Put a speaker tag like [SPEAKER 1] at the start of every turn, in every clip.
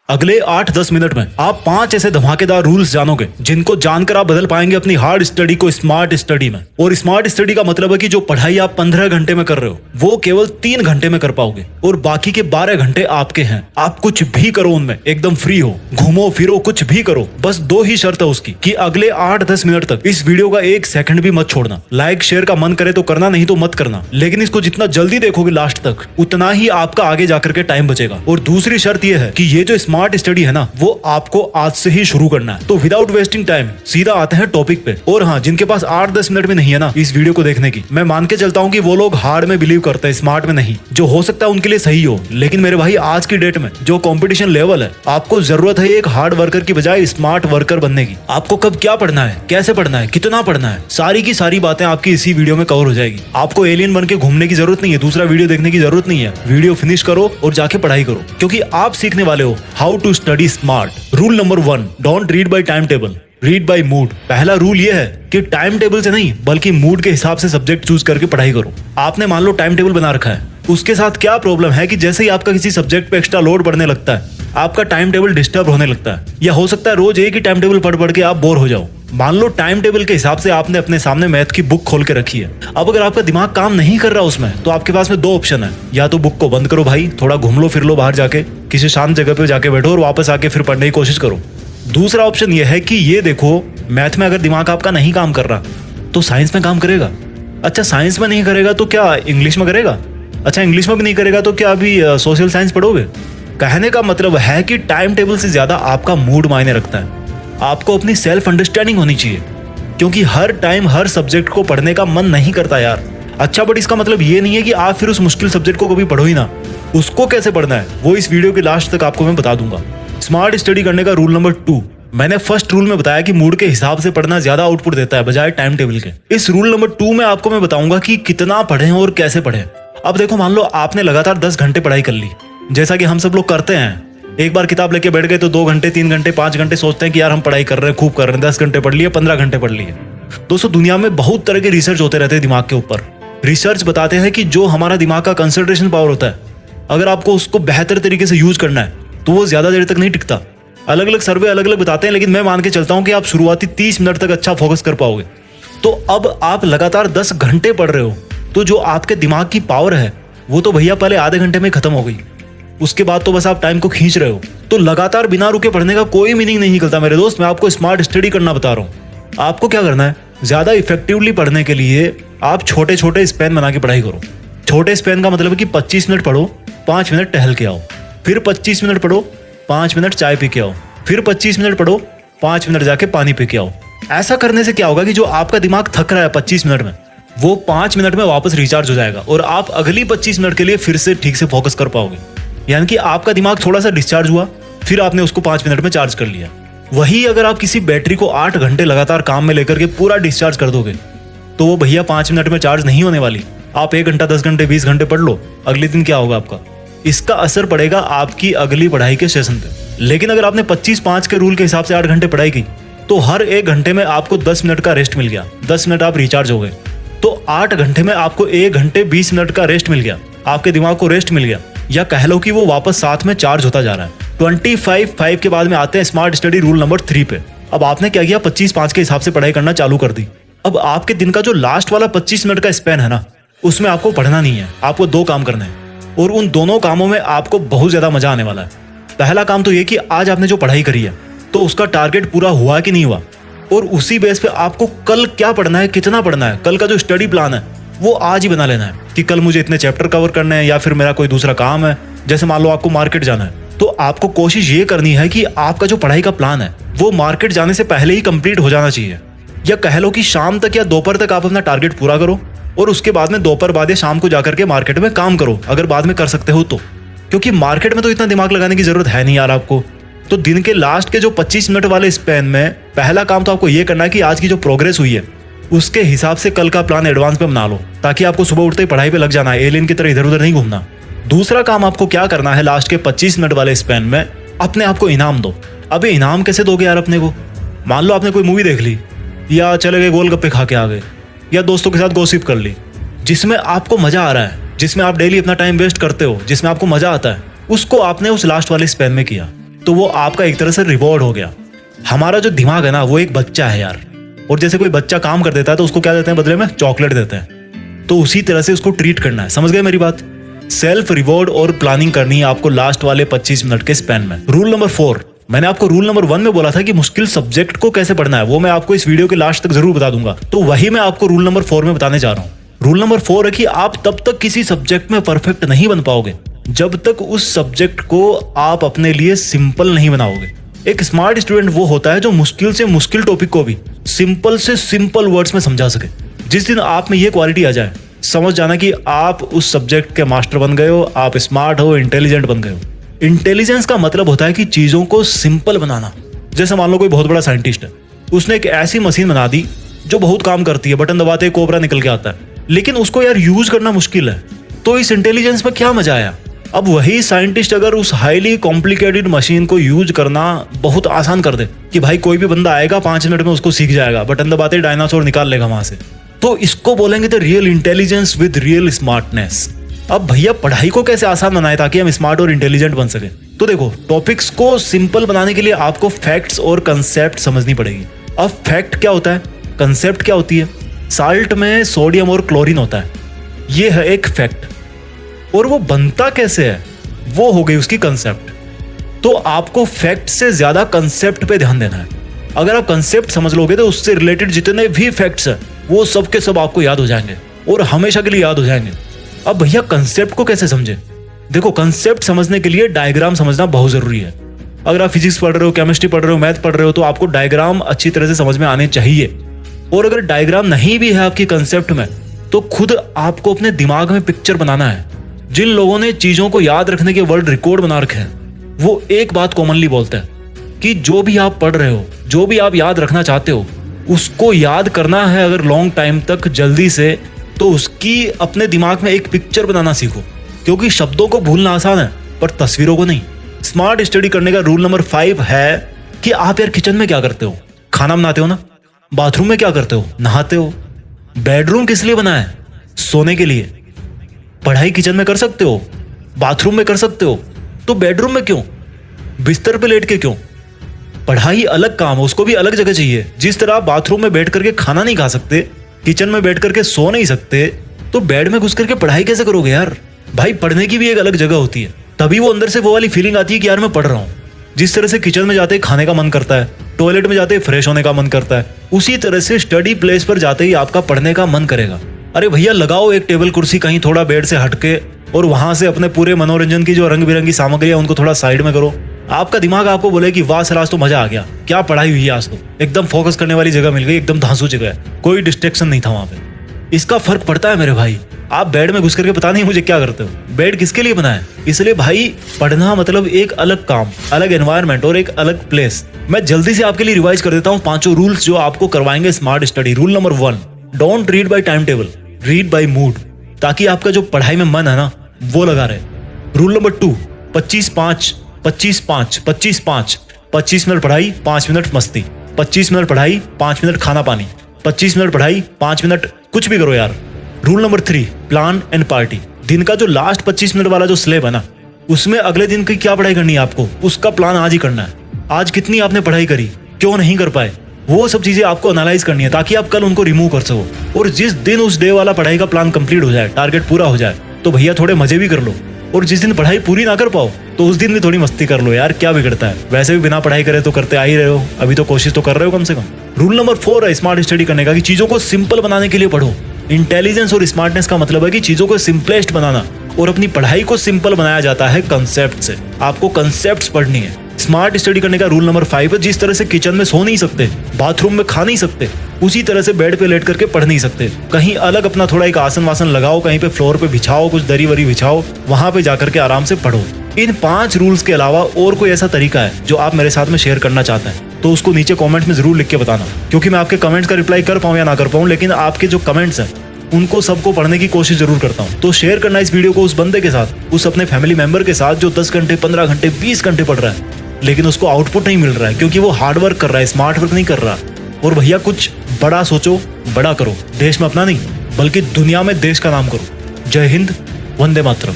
[SPEAKER 1] अगले 8-10 मिनट में आप 5 ऐसे धमाकेदार रूल्स जानोगे जिनको जानकर आप बदल पाएंगे अपनी हार्ड स्टडी को स्मार्ट स्टडी में। और स्मार्ट स्टडी का मतलब है कि जो पढ़ाई आप 15 घंटे में कर रहे हो वो केवल 3 घंटे में कर पाओगे और बाकी के 12 घंटे आपके हैं। आप कुछ भी करो उनमें, एकदम फ्री हो, घूमो फिरो, कुछ भी करो। बस 2 ही शर्त है उसकी कि अगले 8-10 मिनट तक इस वीडियो का 1 सेकंड भी मत छोड़ना। लाइक शेयर का मन करे तो करना, नहीं तो मत करना, लेकिन इसको जितना जल्दी देखोगे लास्ट तक उतना ही आपका आगे जाकर के टाइम बचेगा। और दूसरी शर्त यह है कि ये जो स्मार्ट स्टडी है ना वो आपको आज से ही शुरू करना है। तो विदाउट वेस्टिंग टाइम सीधा आते हैं टॉपिक पे। और हाँ, जिनके पास 8-10 मिनट में नहीं है ना इस वीडियो को देखने की, मैं मान के चलता हूँ कि वो लोग हार्ड में बिलीव करते हैं, स्मार्ट में नहीं। जो हो सकता है उनके लिए सही हो, लेकिन मेरे भाई आज की डेट में जो कंपटीशन लेवल है, आपको जरूरत है एक हार्ड वर्कर की बजाय स्मार्ट वर्कर बनने की। आपको कब क्या पढ़ना है, कैसे पढ़ना है, कितना पढ़ना है, सारी की सारी बातें आपकी इसी वीडियो में कवर हो जाएगी। आपको एलियन बन के घूमने की जरूरत नहीं है, दूसरा वीडियो देखने की जरूरत नहीं है। वीडियो फिनिश करो और जाके पढ़ाई करो, क्योंकि आप सीखने वाले हो how to study smart. Rule number 1, don't read by time table, read by mood. पहला रूल ये है कि टाइम टेबल से नहीं बल्कि मूड के हिसाब से सब्जेक्ट चूज करके पढ़ाई करो। आपने मान लो टाइम टेबल बना रखा है, उसके साथ क्या प्रॉब्लम है कि जैसे ही आपका किसी सब्जेक्ट पे एक्स्ट्रा लोड बढ़ने लगता है आपका टाइम टेबल डिस्टर्ब होने लगता है, या हो सकता है रोज एक ही टाइम टेबल पढ़ के आप बोर हो जाओ। मान लो टाइम टेबल के हिसाब से आपने अपने सामने मैथ की बुक खोल के रखी है। अब अगर आपका दिमाग काम नहीं कर रहा उसमें, तो आपके पास में 2 ऑप्शन है। या तो बुक को बंद करो भाई, थोड़ा घूम लो फिर लो, बाहर जाके किसी शांत जगह पे जाके बैठो और वापस आके फिर पढ़ने की कोशिश करो। दूसरा ऑप्शन ये है कि ये देखो, मैथ में अगर दिमाग आपका नहीं काम कर रहा तो साइंस में काम करेगा। अच्छा, साइंस में नहीं करेगा तो क्या इंग्लिश में करेगा? अच्छा, इंग्लिश में भी नहीं करेगा तो क्या अभी सोशल साइंस पढ़ोगे? कहने का मतलब है कि टाइम टेबल से ज्यादा आपका मूड मायने रखता है। आपको अपनी सेल्फ अंडरस्टैंडिंग होनी चाहिए, क्योंकि हर टाइम हर सब्जेक्ट को पढ़ने का मन नहीं करता यार। अच्छा, बट इसका मतलब ये नहीं है कि आप फिर उस मुश्किल सब्जेक्ट को कभी पढ़ो ही ना। उसको कैसे पढ़ना है वो इस वीडियो के लास्ट तक आपको मैं बता दूंगा। स्मार्ट स्टडी करने का रूल नंबर 2, मैंने फर्स्ट रूल में बताया कि मूड के हिसाब से पढ़ना ज्यादा आउटपुट देता है बजाय टाइम टेबल के। इस रूल नंबर 2 में आपको मैं बताऊंगा कि कितना पढ़ें और कैसे पढ़ें। अब देखो, मान लो आपने लगातार 10 घंटे पढ़ाई कर ली, जैसा कि हम सब लोग करते हैं। एक बार किताब लेके बैठ गए तो 2 घंटे, 3 घंटे, 5 घंटे सोचते हैं कि यार हम पढ़ाई कर रहे हैं, खूब कर रहे हैं, 10 घंटे पढ़ लिए, 15 घंटे पढ़ लिए। दोस्तों, दुनिया में बहुत तरह के रिसर्च होते रहते हैं दिमाग के ऊपर। रिसर्च बताते हैं कि जो हमारा दिमाग का कंसंट्रेशन पावर होता है, अगर आपको उसको बेहतर तरीके से यूज करना है तो वो ज्यादा देर तक नहीं टिकता। अलग अलग सर्वे अलग अलग बताते हैं, लेकिन मैं मान के चलता हूं कि आप शुरुआती 30 मिनट तक अच्छा फोकस कर पाओगे। तो अब आप लगातार 10 घंटे पढ़ रहे हो तो जो आपके दिमाग की पावर है वो तो भैया पहले आधे घंटे में खत्म हो गई। उसके बाद तो बस आप टाइम को खींच रहे हो। तो लगातार बिना रुके पढ़ने का कोई मीनिंग नहीं निकलता मेरे दोस्त। मैं आपको स्मार्ट स्टडी करना बता रहा हूँ। आपको क्या करना है, ज्यादा इफेक्टिवली पढ़ने के लिए आप छोटे छोटे स्पैन बना के पढ़ाई करो। छोटे स्पैन का मतलब है कि 25 मिनट पढ़ो, 5 मिनट टहल के आओ, फिर 25 मिनट पढ़ो, 5 मिनट चाय पी के आओ, फिर 25 मिनट पढ़ो, 5 मिनट जाके पानी पी के आओ। ऐसा करने से क्या होगा कि जो आपका दिमाग थक रहा है 25 मिनट में, वो 5 मिनट में वापस रिचार्ज हो जाएगा और आप अगली 25 मिनट के लिए फिर से ठीक से फोकस कर पाओगे। यानी कि आपका दिमाग थोड़ा सा डिस्चार्ज हुआ, फिर आपने उसको 5 मिनट में चार्ज कर लिया। वही अगर आप किसी बैटरी को 8 घंटे लगातार काम में लेकर के पूरा डिस्चार्ज कर दोगे तो वो भैया 5 मिनट में चार्ज नहीं होने वाली। आप 1 घंटा, 10 घंटे, 20 घंटे पढ़ लो, अगले दिन क्या होगा आपका? इसका असर पड़ेगा आपकी अगली पढ़ाई के सेशन पे। लेकिन अगर आपने 25-5 के रूल के हिसाब से 8 घंटे पढ़ाई की तो हर 1 घंटे में आपको 10 मिनट का रेस्ट मिल गया, 10 मिनट आप रिचार्ज हो गए। तो 8 घंटे में आपको 1 घंटे 20 मिनट का रेस्ट मिल गया, आपके दिमाग को रेस्ट मिल गया, या कह लो कि वो वापस साथ में चार्ज होता जा रहा है। 25-5 के बाद में आते हैं स्मार्ट स्टडी रूल नंबर 3 पे। अब आपने क्या किया, 25-5 के हिसाब से पढ़ाई करना चालू कर दी। अब आपके दिन का जो लास्ट वाला 25 मिनट का स्पैन है ना, उसमें आपको पढ़ना नहीं है, आपको 2 काम करने हैं और उन दोनों कामों में आपको बहुत ज्यादा मजा आने वाला है। पहला काम तो ये कि आज आपने जो पढ़ाई करी है तो उसका टारगेट पूरा हुआ कि नहीं हुआ, और उसी बेस पे आपको कल क्या पढ़ना है, कितना पढ़ना है, कल का जो स्टडी प्लान है वो आज ही बना लेना है कि कल मुझे इतने चैप्टर कवर करने हैं, या फिर मेरा कोई दूसरा काम है। जैसे मान लो आपको मार्केट जाना है, तो आपको कोशिश ये करनी है कि आपका जो पढ़ाई का प्लान है वो मार्केट जाने से पहले ही कंप्लीट हो जाना चाहिए। या कह लो कि शाम तक या दोपहर तक आप अपना टारगेट पूरा करो और उसके बाद में दोपहर बाद या शाम को जाकर के मार्केट में काम करो, अगर बाद में कर सकते हो तो। क्योंकि मार्केट में तो इतना दिमाग लगाने की जरूरत है नहीं यार आपको। तो दिन के लास्ट के जो 25 मिनट वाले स्पैन में पहला काम तो आपको ये करना है कि आज की जो प्रोग्रेस हुई है उसके हिसाब से कल का प्लान एडवांस में बना लो, ताकि आपको सुबह उठते ही पढ़ाई पे लग जाना है, एलियन की तरह इधर उधर नहीं घूमना। दूसरा काम आपको क्या करना है, लास्ट के 25 मिनट वाले स्पैन में अपने आप को इनाम दो। अबे इनाम कैसे दोगे यार अपने को? मान लो आपने कोई मूवी देख ली, या चले गए गोलगप्पे खा के आ गए, या दोस्तों के साथ गॉसिप कर ली, जिसमें आपको मजा आ रहा है, जिसमें आप डेली अपना टाइम वेस्ट करते हो, जिसमें आपको मजा आता है, उसको आपने उस लास्ट वाले स्पैन में किया। तो वो आपका एक तरह से रिवॉर्ड हो गया। हमारा जो दिमाग है ना वो एक बच्चा है यार, और जैसे कोई बच्चा काम कर देता है तो उसको क्या देते हैं बदले में? चॉकलेट देते हैं। तो उसी तरह से उसको ट्रीट करना है। समझ गए मेरी बात? सेल्फ रिवॉर्ड और प्लानिंग करनी है आपको लास्ट वाले 25 मिनट के स्पैन में। रूल नंबर 4, मैंने आपको रूल नंबर 1 में बोला था कि मुश्किल सब्जेक्ट को कैसे पढ़ना है, वो मैं आपको इस वीडियो के लास्ट तक जरूर बता दूंगा। तो वही मैं आपको रूल नंबर 4 में बताने जा रहा हूँ। रूल नंबर 4 है कि आप तब तक किसी सब्जेक्ट में परफेक्ट नहीं बन पाओगे जब तक उस सब्जेक्ट को आप अपने लिए सिंपल नहीं बनाओगे। एक स्मार्ट स्टूडेंट वो होता है जो मुश्किल से मुश्किल टॉपिक को भी सिंपल से सिंपल वर्ड्स में समझा सके। जिस दिन आप में ये क्वालिटी आ जाए, समझ जाना कि आप उस सब्जेक्ट के मास्टर बन गए हो, आप स्मार्ट हो, इंटेलिजेंट बन गए हो। इंटेलिजेंस का मतलब होता है कि चीजों को सिंपल बनाना। जैसे मान लो कोई बहुत बड़ा साइंटिस्ट है, उसने एक ऐसी मशीन बना दी जो बहुत काम करती है, बटन दबाते कोबरा निकल के आता है, लेकिन उसको यार यूज करना मुश्किल है। तो इस इंटेलिजेंस में क्या मजा आया? अब वही साइंटिस्ट अगर उस हाईली कॉम्प्लिकेटेड मशीन को यूज करना बहुत आसान कर दे कि भाई कोई भी बंदा आएगा 5 मिनट में उसको सीख जाएगा, बटन दबाते डायनासोर निकाल लेगा वहां से, तो इसको बोलेंगे the real intelligence with real smartness. अब भैया पढ़ाई को कैसे आसान बनाए ताकि हम स्मार्ट और इंटेलिजेंट बन सके? तो देखो, टॉपिक्स को सिंपल बनाने के लिए आपको फैक्ट्स और कंसेप्ट समझनी पड़ेगी। अब फैक्ट क्या होता है, कंसेप्ट क्या होती है? साल्ट में सोडियम और क्लोरीन होता है, ये है एक फैक्ट। और वो बनता कैसे है, वो हो गई उसकी कंसेप्ट। तो आपको फैक्ट से ज्यादा कंसेप्ट पे ध्यान देना है। अगर आप कंसेप्ट समझ लोगे तो उससे रिलेटेड जितने भी फैक्ट्स हैं वो सब के सब आपको याद हो जाएंगे और हमेशा के लिए याद हो जाएंगे। अब भैया कंसेप्ट को कैसे समझे? देखो, कंसेप्ट समझने के लिए डायग्राम समझना बहुत जरूरी है। अगर आप फिजिक्स पढ़ रहे हो, केमिस्ट्री पढ़ रहे हो, मैथ पढ़ रहे हो, तो आपको डायग्राम अच्छी तरह से समझ में आने चाहिए। और अगर डायग्राम नहीं भी है आपकी कंसेप्ट में, तो खुद आपको अपने दिमाग में पिक्चर बनाना है। जिन लोगों ने चीजों को याद रखने के वर्ल्ड रिकॉर्ड बना रखे हैं, वो एक बात कॉमनली बोलते हैं कि जो भी आप पढ़ रहे हो, जो भी आप याद रखना चाहते हो, उसको याद करना है अगर लॉन्ग टाइम तक जल्दी से, तो उसकी अपने दिमाग में एक पिक्चर बनाना सीखो। क्योंकि शब्दों को भूलना आसान है पर तस्वीरों को नहीं। स्मार्ट स्टडी करने का रूल नंबर 5 है कि आप यार किचन में क्या करते हो? खाना बनाते हो ना? बाथरूम में क्या करते हो? नहाते हो। बेडरूम किस लिए बना है? सोने के लिए। पढ़ाई किचन में कर सकते हो, बाथरूम में कर सकते हो, तो बेडरूम में क्यों? बिस्तर पे लेट के क्यों? पढ़ाई अलग काम है, उसको भी अलग जगह चाहिए। जिस तरह आप बाथरूम में बैठ करके खाना नहीं खा सकते, किचन में बैठ करके सो नहीं सकते, तो बेड में घुस करके पढ़ाई कैसे करोगे यार? भाई पढ़ने की भी एक अलग जगह होती है, तभी वो अंदर से वो वाली फीलिंग आती है कि यार मैं पढ़ रहा हूँ। जिस तरह से किचन में जाते ही खाने का मन करता है, टॉयलेट में जाते ही फ्रेश होने का मन करता है, उसी तरह से स्टडी प्लेस पर जाते ही आपका पढ़ने का मन करेगा। अरे भैया लगाओ एक टेबल कुर्सी कहीं थोड़ा बेड से हटके, और वहां से अपने पूरे मनोरंजन की जो रंग बिरंगी सामग्री है उनको थोड़ा साइड में करो। आपका दिमाग आपको बोले कि वाह सर आज तो मजा आ गया, क्या पढ़ाई हुई है आज तो, एकदम फोकस करने वाली जगह मिल गई, एकदम धांसू जगह है, कोई डिस्ट्रैक्शन नहीं था वहां पे। इसका फर्क पड़ता है मेरे भाई। आप बेड में घुस करके पता नहीं मुझे क्या करते हो। बेड किसके लिए बना है? इसलिए भाई पढ़ना मतलब एक अलग काम, अलग एनवायरनमेंट और एक अलग प्लेस। मैं जल्दी से आपके लिए रिवाइज कर देता हूँ 5 रूल्स जो आपको करवाएंगे smart study. Rule number 1, don't read by time table, read by mood, ताकि आपका जो पढ़ाई में मन है ना वो लगा रहे। रूल नंबर 2, 25-5, 25-5, 25-5, 25 मिनट पढ़ाई, 5 मिनट मस्ती, 25 मिनट पढ़ाई, 5 मिनट खाना पानी, 25 मिनट पढ़ाई, 5 मिनट कुछ भी करो यार। Rule number 3, plan and party. दिन का जो लास्ट 25 मिनट वाला जो स्लेब है ना, उसमें अगले दिन की क्या पढ़ाई करनी है आपको, उसका प्लान आज ही करना है। आज कितनी आपने पढ़ाई करी, क्यों नहीं कर पाए, वो सब चीजें आपको एनालाइज करनी है ताकि आप कल उनको रिमूव कर सको। और जिस दिन उस डे वाला पढ़ाई का प्लान कंप्लीट हो जाए, टारगेट पूरा हो जाए, तो भैया थोड़े मजे भी कर लो। और जिस दिन पढ़ाई पूरी ना कर पाओ तो उस दिन भी थोड़ी मस्ती कर लो यार, क्या बिगड़ता है? वैसे भी बिना पढ़ाई करे तो करते आ ही रहे हो, अभी तो कोशिश तो कर रहे हो कम से कम। रूल नंबर 4 है स्मार्ट स्टडी करने का कि चीजों को सिंपल बनाने के लिए पढ़ो। इंटेलिजेंस और स्मार्टनेस का मतलब है कि चीजों को सिंपलेस्ट बनाना, और अपनी पढ़ाई को सिंपल बनाया जाता है कंसेप्ट से। आपको कंसेप्ट्स पढ़नी है। स्मार्ट स्टडी करने का रूल नंबर 5 है, जिस तरह से किचन में सो नहीं सकते, बाथरूम में खा नहीं सकते, उसी तरह से बेड पे लेट करके पढ़ नहीं सकते। कहीं अलग अपना थोड़ा एक आसन वासन लगाओ, कहीं पे फ्लोर पे बिछाओ, कुछ दरी वरी बिछाओ, वहां पे जाकर के आराम से पढ़ो। इन 5 रूल्स के अलावा और कोई ऐसा तरीका है जो आप मेरे साथ में शेयर करना चाहते हैं तो उसको नीचे कमेंट में जरूर लिख के बताना, क्योंकि मैं आपके कमेंट्स का रिप्लाई कर पाऊं या ना कर पाऊं, लेकिन आपके जो कमेंट्स हैं उनको सबको पढ़ने की कोशिश जरूर करता हूं। तो शेयर करना इस वीडियो को उस बंदे के साथ, उस अपने फैमिली मेंबर के साथ जो 10 घंटे, 15 घंटे, 20 घंटे पढ़ रहा है, लेकिन उसको आउटपुट नहीं मिल रहा है क्योंकि वो हार्ड वर्क कर रहा है, स्मार्ट वर्क नहीं कर रहा। और भैया कुछ बड़ा सोचो, बड़ा करो। देश में अपना नहीं बल्कि दुनिया में देश का नाम करो। जय हिंद, वंदे मातरम।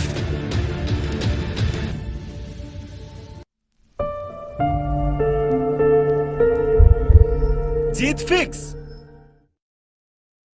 [SPEAKER 1] जीत फिक्स।